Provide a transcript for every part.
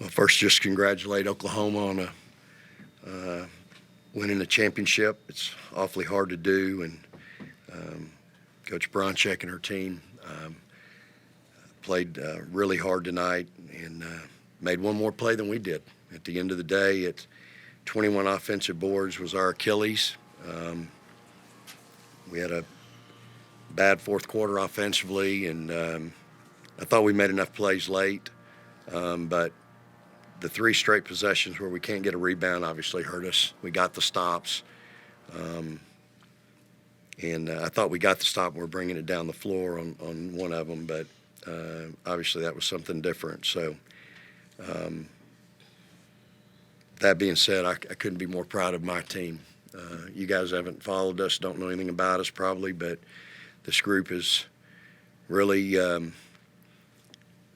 Well, first, just congratulate Oklahoma on winning the championship. It's awfully hard to do, and Coach Bronchek and her team played really hard tonight and made one more play than we did. At the end of the day, at 21 offensive boards was our Achilles. We had a bad fourth quarter offensively, and I thought we made enough plays late, but the three straight possessions where we can't get a rebound obviously hurt us. We got the stops, and I thought we got the stop and we're bringing it down the floor on one of them, but obviously that was something different. So that being said, I couldn't be more proud of my team. You guys haven't followed us, don't know anything about us probably, but this group is really,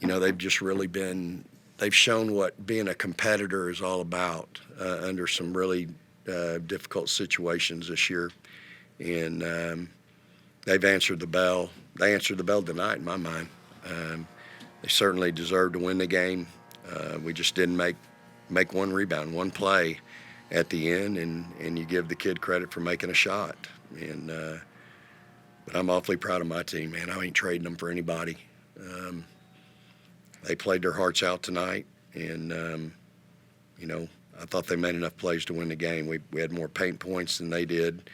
they've just really been, they've shown what being a competitor is all about under some really difficult situations this year. And they've answered the bell. They answered the bell tonight in my mind. They certainly deserved to win the game. We just didn't make one rebound, one play at the end, and you give the kid credit for making a shot. And but I'm awfully proud of my team, man. I ain't trading them for anybody. They played their hearts out tonight, and I thought they made enough plays to win the game. We had more paint points than they did.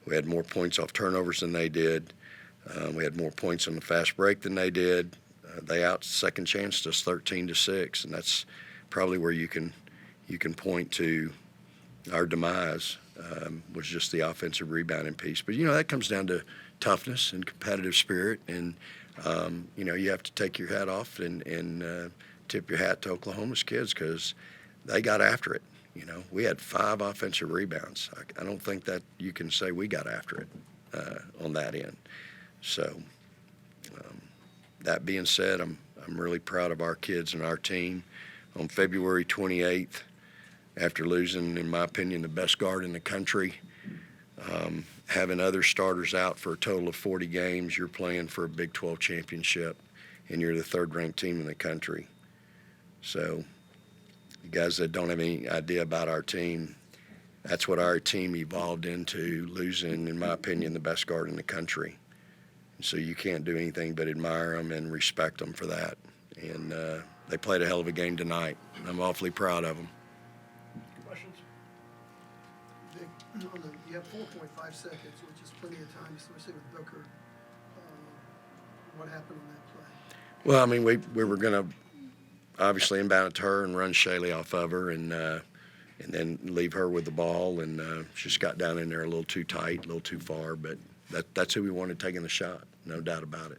We had more points off turnovers than they did. We had more points on the fast break than they did. They second chanced us 13-6, and that's probably where you can point to our demise was just the offensive rebounding piece. But that comes down to toughness and competitive spirit, and you have to take your hat off and tip your hat to Oklahoma's kids because they got after it. We had 5 offensive rebounds. I don't think that you can say we got after it on that end. So that being said, I'm really proud of our kids and our team. On February 28th, after losing, in my opinion, the best guard in the country, having other starters out for a total of 40 games, you're playing for a Big 12 championship, and you're the third-ranked team in the country. So you guys that don't have any idea about our team, that's what our team evolved into, losing, in my opinion, the best guard in the country. And so you can't do anything but admire them and respect them for that. And they played a hell of a game tonight, and I'm awfully proud of them. Questions? Vic, you have 4.5 seconds, which is plenty of time, especially with Booker. What happened on that play? Well, I mean, we were going to obviously inbound it to her and run Shaylee off of her and then leave her with the ball, and she just got down in there a little too tight, a little too far, but that's who we wanted taking the shot, no doubt about it.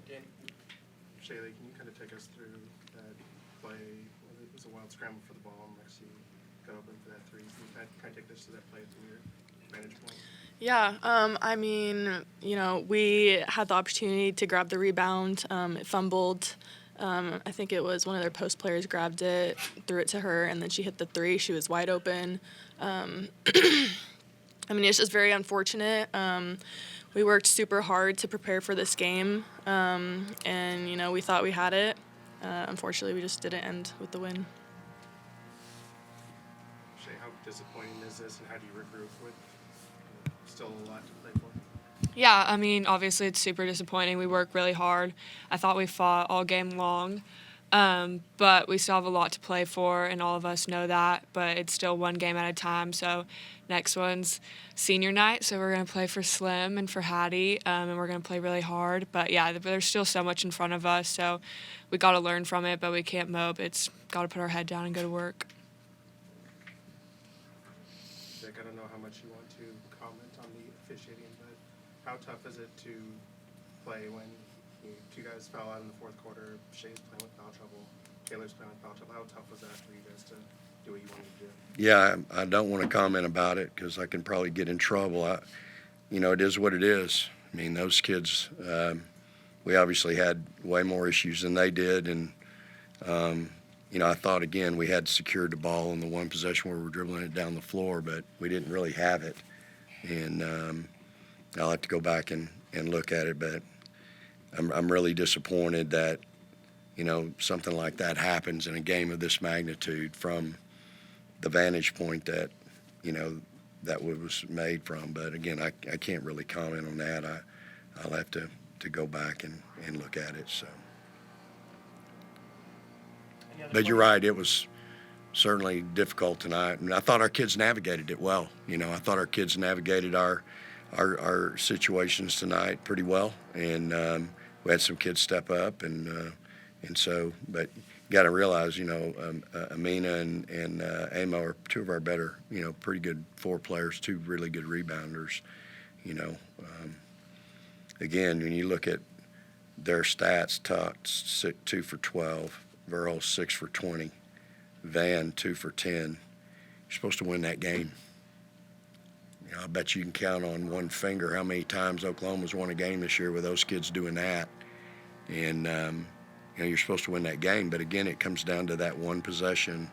Again, Shaylee, can you kind of take us through that play? It was a wild scramble for the ball, and Lexi got open for that three. Can you kind of take us to that play from your vantage point? Yeah, we had the opportunity to grab the rebound. It fumbled. I think it was one of their post players grabbed it, threw it to her, and then she hit the three. She was wide open. It's just very unfortunate. We worked super hard to prepare for this game, and we thought we had it. Unfortunately, we just didn't end with the win. Shay, how disappointing is this, and how do you regroup with still a lot to play for? Yeah, obviously it's super disappointing. We work really hard. I thought we fought all game long, but we still have a lot to play for, and all of us know that, but it's still one game at a time. So next one's senior night, so we're going to play for Slim and for Hattie, and we're going to play really hard. But, yeah, there's still so much in front of us, so we got to learn from it, but we can't mope. It's got to put our head down and go to work. Vic, I don't know how much you want to comment on the officiating, but how tough is it to play when two guys foul out in the fourth quarter, Shay's playing with foul trouble, Taylor's playing with foul trouble? How tough was that for you guys to do what you wanted to do? Yeah, I don't want to comment about it because I can probably get in trouble. It is what it is. Those kids, we obviously had way more issues than they did, and I thought, again, we had secured the ball in the one possession where we were dribbling it down the floor, but we didn't really have it. And I'll have to go back and look at it, but I'm really disappointed that something like that happens in a game of this magnitude from the vantage point that, that was made from. But again, I can't really comment on that. I'll have to go back and look at it. So, but you're right. It was certainly difficult tonight. And I thought our kids navigated it well. I thought our kids navigated our situations tonight pretty well. And we had some kids step up, and so, but you got to realize, Amina and Amo are two of our better, pretty good floor players, two really good rebounders. Again, when you look at their stats, Tuck's 2 for 12, Verhulst 6 for 20, Van 2 for 10. You're supposed to win that game. I bet you can count on one finger how many times Oklahoma's won a game this year with those kids doing that. And you're supposed to win that game. But again, it comes down to that one possession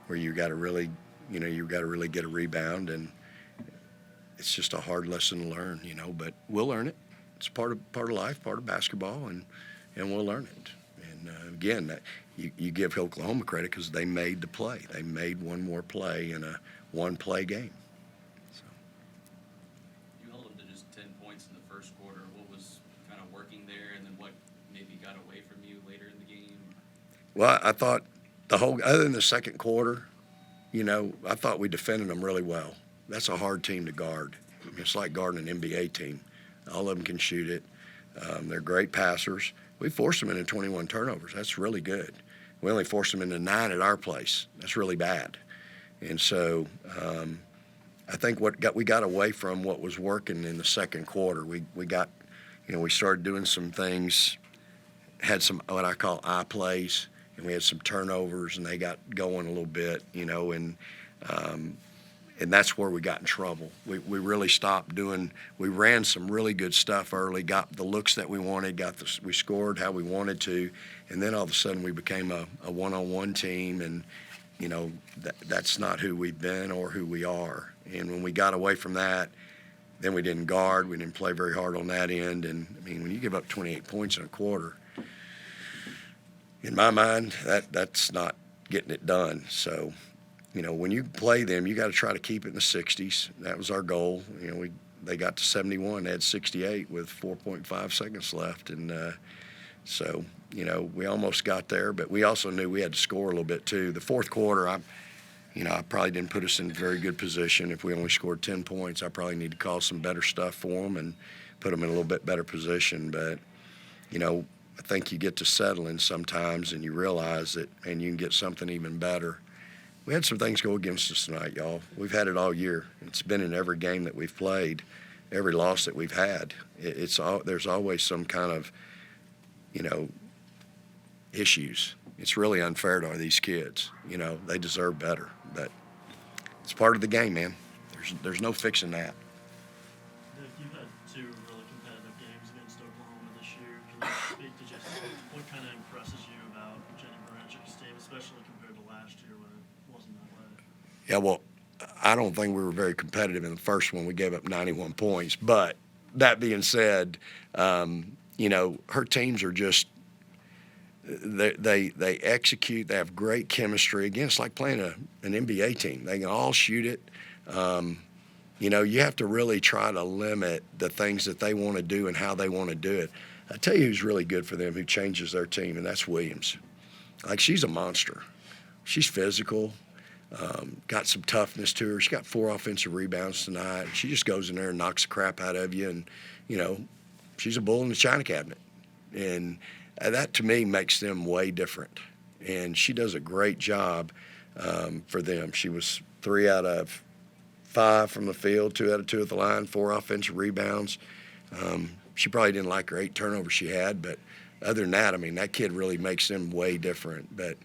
where you got to really, get a rebound, and it's just a hard lesson to learn, But we'll learn it. It's part of life, part of basketball, and we'll learn it. And again, you give Oklahoma credit because they made the play. They made one more play in a one-play game. So. You held them to just 10 points in the first quarter. What was kind of working there, and then what maybe got away from you later in the game? Well, I thought other than the second quarter, I thought we defended them really well. That's a hard team to guard. It's like guarding an NBA team. All of them can shoot it. They're great passers. We forced them into 21 turnovers. That's really good. We only forced them into 9 at our place. That's really bad. And so I think we got away from what was working in the second quarter. We got, we started doing some things, had some what I call eye plays, and we had some turnovers, and they got going a little bit, and that's where we got in trouble. We really stopped doing. We ran some really good stuff early, got the looks that we wanted, we scored how we wanted to, and then all of a sudden we became a one-on-one team, and that's not who we've been or who we are. And when we got away from that, then we didn't guard. We didn't play very hard on that end. And I mean, when you give up 28 points in a quarter, in my mind, that's not getting it done. So. When you play them, you got to try to keep it in the 60s. That was our goal. They got to 71. They had 68 with 4.5 seconds left. And so, we almost got there, but we also knew we had to score a little bit too. The fourth quarter, I probably didn't put us in a very good position. If we only scored 10 points, I probably need to call some better stuff for them and put them in a little bit better position. But, I think you get to settling sometimes and you realize that, and you can get something even better. We had some things go against us tonight, y'all. We've had it all year. It's been in every game that we've played, every loss that we've had. There's always some kind of, issues. It's really unfair to these kids. They deserve better, but it's part of the game, man. There's no fixing that. Nick, you've had 2 really competitive games against Oklahoma this year. Can you speak to just what kind of impresses you about Jenny Baranchik's team, especially compared to last year when it wasn't that way? Yeah, well, I don't think we were very competitive in the first one. We gave up 91 points. But that being said, her teams are just they execute. They have great chemistry. Again, it's like playing an NBA team. They can all shoot it. You have to really try to limit the things that they want to do and how they want to do it. I tell you who's really good for them, who changes their team, and that's Williams. Like, she's a monster. She's physical, got some toughness to her. She got 4 offensive rebounds tonight. She just goes in there and knocks the crap out of you, and, she's a bull in the china cabinet. And that, to me, makes them way different. And she does a great job for them. She was 3 out of 5 from the field, 2 out of 2 at the line, 4 offensive rebounds. She probably didn't like her 8 turnovers she had, but other than that, I mean, that kid really makes them way different. But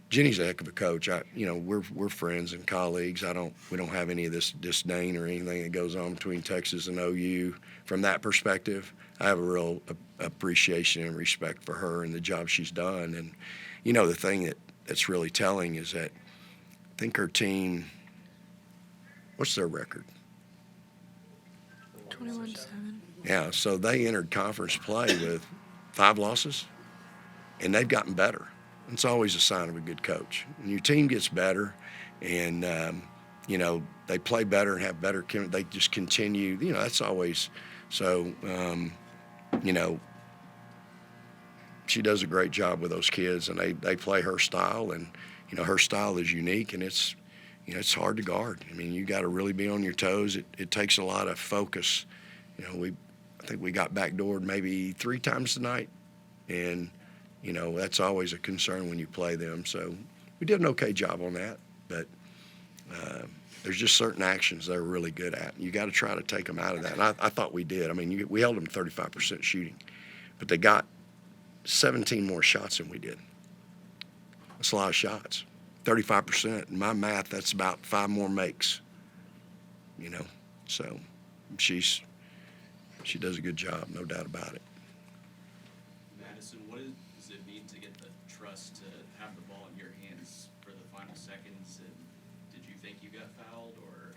Jenny's a heck of a coach. We're friends and colleagues. We don't have any of this disdain or anything that goes on between Texas and OU. From that perspective, I have a real appreciation and respect for her and the job she's done. And the thing that's really telling is that I think her team. What's their record? 21-7. Yeah, so they entered conference play with 5 losses. and they've gotten better. It's always a sign of a good coach. When your team gets better, and you know, they play better and have better. They just continue. You know, that's always so. You know, she does a great job with those kids, and they play her style, and you know, her style is unique, and it's, you know, it's hard to guard. I mean, you got to really be on your toes. It takes a lot of focus. You know, I think we got backdoored maybe 3 times tonight, and you know, that's always a concern when you play them. So we did an okay job on that, but there's just certain actions they're really good at. You got to try to take them out of that, and I thought we did. I mean, we held them 35% shooting, but they got 17 more shots than we did. That's a lot of shots. 35%. In my math, that's about 5 more makes. You know, so she does a good job, no doubt about it. Madison, what does it mean to get the trust to have the ball in your hands for the final seconds? And did you think you got fouled, or?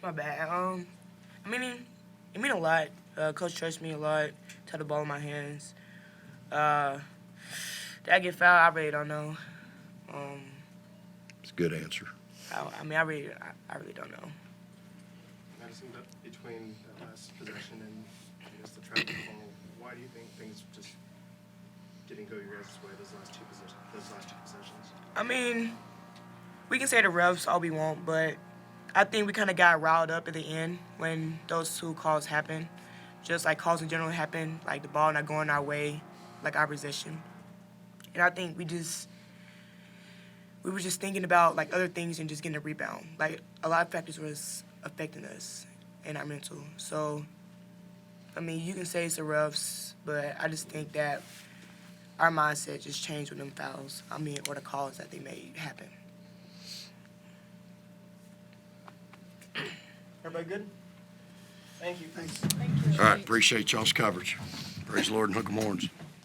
My bad. I mean, it mean a lot. Coach trusts me a lot to have the ball in my hands. Did I get fouled? I really don't know. It's a good answer. I mean, I really don't know. Madison, between the last possession and I guess the traffic ball, why do you think things just didn't go your guys' way those last two possessions? I mean, we can say the refs all we want, but I think we kind of got riled up at the end when those 2 calls happened. Just like calls in general happened, like the ball not going our way, like our possession. And I think we were just thinking about like other things and just getting a rebound. Like a lot of factors was affecting us and our mental. So, I mean, you can say it's the refs, but I just think that our mindset just changed with them fouls. I mean, or the calls that they made happen. Everybody good? Thank you. Thanks. Thank you. All right, appreciate y'all's coverage. Praise the Lord and hook 'em horns.